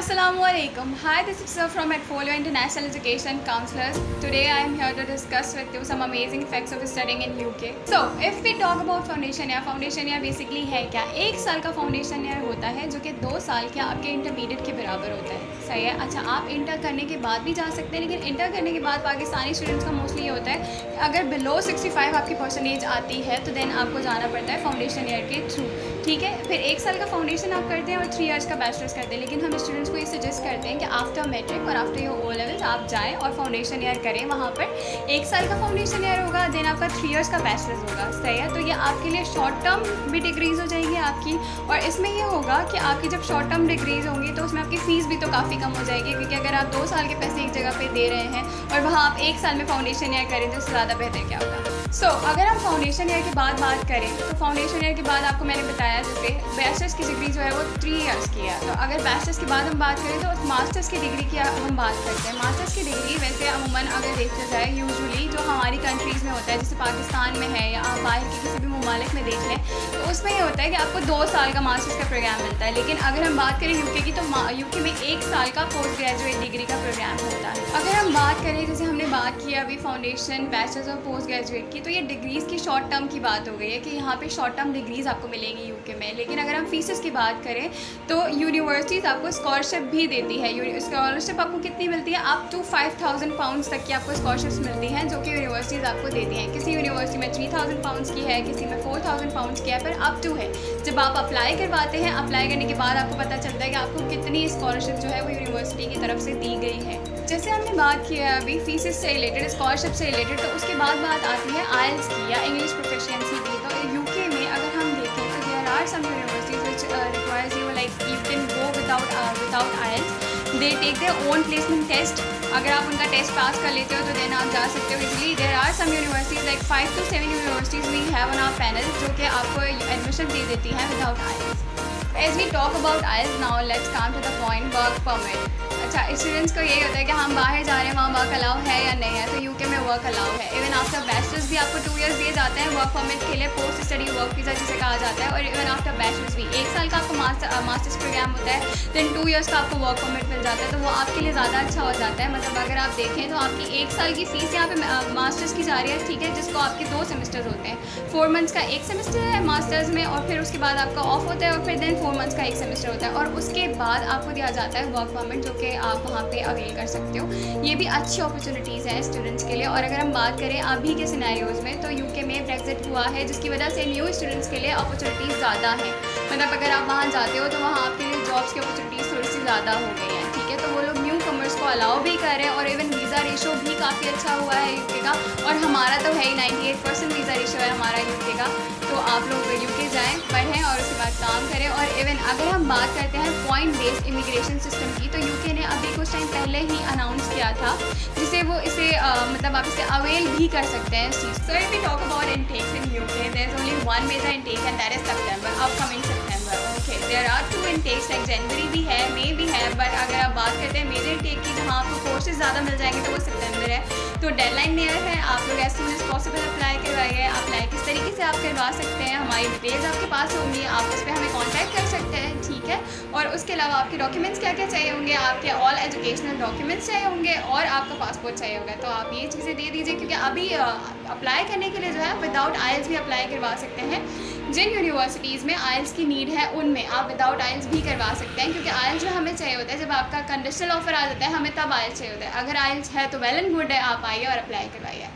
Assalamualaikum. Hi, this is Sir from Edfolio International Education Counselors. Today I am here to discuss with you some amazing facts of studying in UK. So, if we talk about foundation year basically है क्या? एक साल का foundation year होता है जो कि 2 साल के आपके इंटरमीडिएट के बराबर होता है. सही है. अच्छा, आप इंटर करने के बाद भी जा सकते हैं, लेकिन इंटर करने के बाद पाकिस्तानी स्टूडेंट्स का मोस्टली ये होता है अगर बिलो 65 आपकी परसेंटेज आती है तो देन आपको जाना पड़ता है फाउंडेशन ईयर के थ्रू. ठीक है. फिर 1 साल का फाउंडेशन आप करते हैं और 3 इयर्स का बैचलर्स करते हैं, लेकिन हम स्टूडेंट्स को ये सजेस्ट करते हैं कि आफ्टर मैट्रिक और आफ्टर योर ओ लेवल्स आप जाएं और फाउंडेशन ईयर करें. वहाँ पर 1 साल का फाउंडेशन ईयर होगा, देन आपका 3 इयर्स का बैचलर्स होगा. सही है. तो ये आपके लिए शॉर्ट टर्म भी डिग्रीज़ हो जाएंगी आपकी, और इसमें ये होगा कि आपकी जब शॉर्ट टर्म डिग्रीज़ होंगी तो उसमें आपकी फ़ीस भी तो काफ़ी कम हो जाएगी, क्योंकि अगर आप 2 साल के पैसे एक जगह पे दे रहे हैं और वहाँ आप 1 साल में फाउंडेशन ईयर करें तो उससे ज़्यादा बेहतर क्या होगा. सो अगर हम फाउंडेशन ईयर के बाद बात करें तो फाउंडेशन ईयर के बाद आपको मैंने बताया जैसे बैचलर्स की डिग्री जो है वो 3 इयर्स की है. तो अगर बैचलर्स के बाद हम बात करें तो मास्टर्स की डिग्री की हम बात करते हैं. मास्टर्स की डिग्री वैसे अमूमन अगर देखा जाए यूजुअली जो हमारी कंट्रीज़ में होता है, जैसे पाकिस्तान में है या आप बाहर के किसी भी ममालिक में देख लें, तो उसमें ये होता है कि आपको 2 साल का मास्टर्स का प्रोग्राम मिलता है. लेकिन अगर हम बात करें यूके की तो यूके में 1 साल का पोस्ट ग्रेजुएट डिग्री का प्रोग्राम होता है. अगर हम बात करें जैसे हमने बात की अभी फाउंडेशन बैचलर्स और पोस्ट ग्रेजुएट की, तो ये डिग्रीज़ की शॉर्ट टर्म की बात हो गई है कि यहाँ पे शॉर्ट टर्म डिग्रीज़ आपको मिलेंगी यूके में. लेकिन अगर हम फीसेस की बात करें तो यूनिवर्सिटीज़ आपको स्कॉलरशिप भी देती है. स्कॉलरशिप आपको कितनी मिलती है? अप टू 5000 पाउंड्स तक की आपको स्कॉलरशिप्स मिलती हैं जो कि यूनिवर्सिटीज़ आपको देती हैं. किसी यूनिवर्सिटी में 3000 पाउंड्स की है, किसी में 4000 पाउंड्स की है, पर अप टू है. जब आप अप्लाई करवाते हैं, अप्लाई करने के बाद आपको पता चलता है कि आपको कितनी स्कॉलरशिप जो है वो यूनिवर्सिटी की तरफ से दी गई है. जैसे हमने बात की है अभी फीसेस से रिलेटेड, स्कॉलरशिप से रिलेटेड, तो उसके बाद बात आती है IELTS की या इंग्लिश प्रोफिशिएंसी की. तो यूके में अगर हम देखें तो there are some universities which requires you like you can go without IELTS. They take their own placement test. अगर आप उनका टेस्ट पास कर लेते हो तो देन आप जा सकते हो easily. There are some universities like 5 to 7 universities we have on our panel जो कि आपको एडमिशन दे देती हैं without IELTS. As we talk about IELTS now, let's come to the point work permit. अच्छा, स्टूडेंट्स को यही होता है कि हम बाहर जा रहे हैं, वहाँ वर्क अलाउ है या नहीं है. तो यूके में वर्क अलाउ है. इवन आफ्टर बैचलर्स भी आपको 2 इयर्स दिए जाते हैं वर्क परमिट के लिए, पोस्ट स्टडी वर्क वीज़ा जिसे कहा जाता है. और इवन आफ्टर बैचलर्स भी 1 साल का आपको मास्टर्स प्रोग्राम होता है, देन 2 इयर्स का आपको वर्क परमिट मिल जाता है. तो वो आपके लिए ज़्यादा अच्छा हो जाता है. मतलब अगर आप देखें तो आपकी 1 साल की फ़ीस यहाँ पे मास्टर्स की जा रही है, ठीक है, जिसको आपके 2 सेमेस्टर होते हैं. 4 मंथ्स का 1 सेमेस्टर है मास्टर्स में, और फिर उसके बाद आपका ऑफ होता है, और फिर देन 4 मंथ्स का 1 सेमेस्टर होता है, और उसके बाद आपको दिया जाता है वर्क परमिट जो कि आप वहाँ पे अवेल कर सकते हो. ये भी अच्छी अपॉर्चुनिटीज़ हैं स्टूडेंट्स के लिए. और अगर हम बात करें अभी के सिनेरियोज़ में, तो यूके में ब्रेक्जिट हुआ है जिसकी वजह से न्यू स्टूडेंट्स के लिए अपॉर्चुनिटीज़ ज़्यादा हैं. मतलब अगर आप वहाँ जाते हो तो वहाँ आपके लिए जॉब्स की अपॉर्चुनिटीज़ थोड़ी सी ज़्यादा हो गई हैं. ठीक है. तो वो लोग न्यू कमर्स को अलाउ भी कर रहे हैं, और इवन वीज़ा रेशो भी काफ़ी अच्छा हुआ है यूके का. और हमारा तो है ही 98% वीज़ा रेशो है हमारा यूके का. तो आप लोग यूके जाएँ, पढ़ें और उसके बाद काम करें. और इवन अगर हम बात करते हैं पॉइंट बेस्ड इमिग्रेशन सिस्टम की, तो यूके ने अभी कुछ टाइम पहले ही अनाउंस किया था जिसे वो इसे मतलब आप इसे अवेल भी कर सकते हैं इस चीज़. So if we talk about intakes in UK, there is only one major intake and that is September, upcoming September. Okay, there are 2 intakes like January भी है, मई भी है, बट अगर आप बात करते हैं मेजर इनटेक की जहाँ आपको कोर्सेज ज़्यादा मिल जाएंगे तो वो सितंबर है. तो डेडलाइन नियर है. आप लोग as soon as possible apply करवाइए. अप्लाई किस तरीके से आप करवा सकते हैं, हमारी डिटेल्स आपके पास होंगी, आप उस पर हमें कॉन्टैक्ट कर सकते हैं. ठीक है. और उसके अलावा आपके डॉक्यूमेंट्स क्या क्या चाहिए होंगे, आपके ऑल एजुकेशनल डॉक्यूमेंट्स चाहिए होंगे, और आपका पासपोर्ट चाहिए होगा. तो आप ये चीज़ें दे दीजिए, क्योंकि अभी अप्लाई करने के लिए जो है विदाउट IELTS भी अप्लाई करवा सकते हैं. जिन यूनिवर्सिटीज़ में IELTS की नीड है उनमें आप विदाउट IELTS भी करवा सकते हैं, क्योंकि IELTS जो हमें चाहिए होता है जब आपका कंडीशनल ऑफर आ जाता है, हमें तब IELTS चाहिए होता है. अगर IELTS है तो वेल एंड गुड है, आप आइए और अप्लाई करवाइए.